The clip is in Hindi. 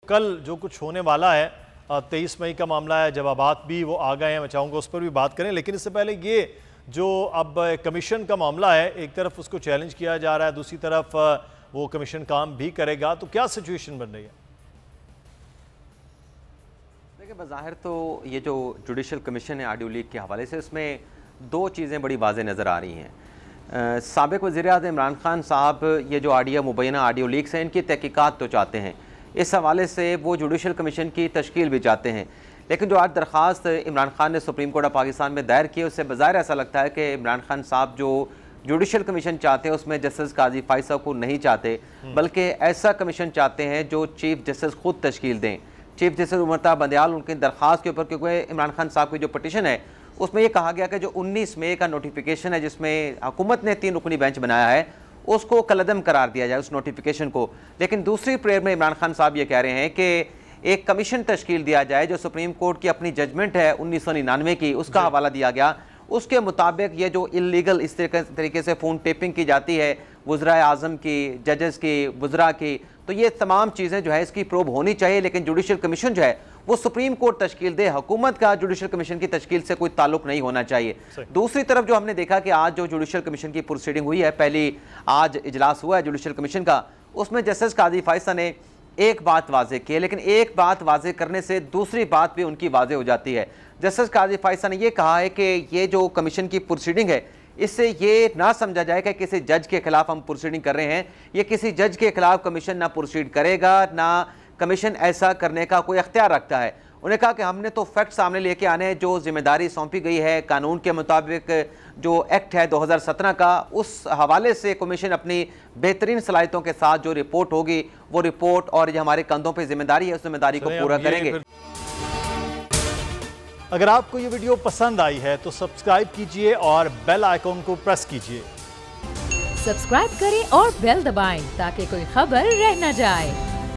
कल जो कुछ होने वाला है, 23 मई का मामला है, जवाबात भी वो आ गए हैं, मैं चाहूँगा उस पर भी बात करें। लेकिन इससे पहले ये जो अब कमीशन का मामला है, एक तरफ उसको चैलेंज किया जा रहा है, दूसरी तरफ वो कमीशन काम भी करेगा, तो क्या सिचुएशन बन रही है? देखिए, बज़ाहिर तो ये जो जुडिशल कमीशन है ऑडियो लीक के हवाले से, उसमें दो चीज़ें बड़ी वाज़ेह नज़र आ रही हैं। साबिक़ वज़ीर-ए-आज़म इमरान खान साहब ये जो मुबैना ऑडियो लीक्स हैं, इनकी तहकीकात तो चाहते हैं, इस हवाले से वो जुडिशल कमीशन की तश्कील भी चाहते हैं। लेकिन जो आज दरख्वास्त इमरान खान ने सुप्रीम कोर्ट ऑफ पाकिस्तान में दायर की, उससे बज़ाहिर ऐसा लगता है कि इमरान खान साहब जो जुडिशल कमीशन चाहते हैं उसमें जस्टिस काजी फाइसा को नहीं चाहते, बल्कि ऐसा कमीशन चाहते हैं जो चीफ जस्टिस खुद तश्कील दें। चीफ जस्टिस उमर बंदयाल उनकी दरख्वास्त के ऊपर, क्योंकि इमरान खान साहब की जो पटिशन है उसमें यह कहा गया कि जो 19 मई का नोटिफिकेशन है जिसमें हुकूमत ने 3 रुकनी बेंच बनाया है, उसको कलअदम करार दिया जाए, उस नोटिफिकेशन को। लेकिन दूसरी प्रेयर में इमरान खान साहब ये कह रहे हैं कि एक कमीशन तश्कील दिया जाए जो सुप्रीम कोर्ट की अपनी जजमेंट है 1999 की, उसका हवाला दिया गया, उसके मुताबिक ये जो इलीगल इस तरीके से फ़ोन टेपिंग की जाती है वज़राए आज़म की, जजेस की, वज़रा की, तो ये तमाम चीज़ें जो है इसकी प्रोब होनी चाहिए। लेकिन जुडिशल कमीशन जो है वो सुप्रीम कोर्ट तश्कील दे, हुकूमत का जुडिशल कमीशन की तश्कील से कोई ताल्लुक नहीं होना चाहिए। दूसरी तरफ जो हमने देखा कि आज जो जुडिशल कमीशन की प्रोसीडिंग हुई है, पहली आज इजलास हुआ है जुडिशल कमीशन का, उसमें जस्टिस काजी फाइसा ने एक बात वाज़ेह की है, लेकिन एक बात वाज़ेह करने से दूसरी बात भी उनकी वाज़ेह हो जाती है। जस्टिस काजी फाइसा ने यह कहा है कि ये जो कमीशन की प्रोसीडिंग है, इससे ये ना समझा जाए कि किसी जज के खिलाफ हम प्रोसीडिंग कर रहे हैं, ये किसी जज के खिलाफ कमीशन ना प्रोसीड करेगा, ना कमीशन ऐसा करने का कोई अख्तियार रखता है। उन्होंने कहा कि हमने तो फैक्ट सामने लेके आने हैं, जो जिम्मेदारी सौंपी गई है कानून के मुताबिक, जो एक्ट है 2017 का, उस हवाले से कमीशन अपनी बेहतरीन सलाहियतों के साथ जो रिपोर्ट होगी वो रिपोर्ट, और ये हमारे कंधों पर जिम्मेदारी है, उस जिम्मेदारी को पूरा करेंगे। अगर आपको ये वीडियो पसंद आई है तो सब्सक्राइब कीजिए और बेल आइकॉन को प्रेस कीजिए। सब्सक्राइब करें और बेल दबाएं ताकि कोई खबर रह न जाए।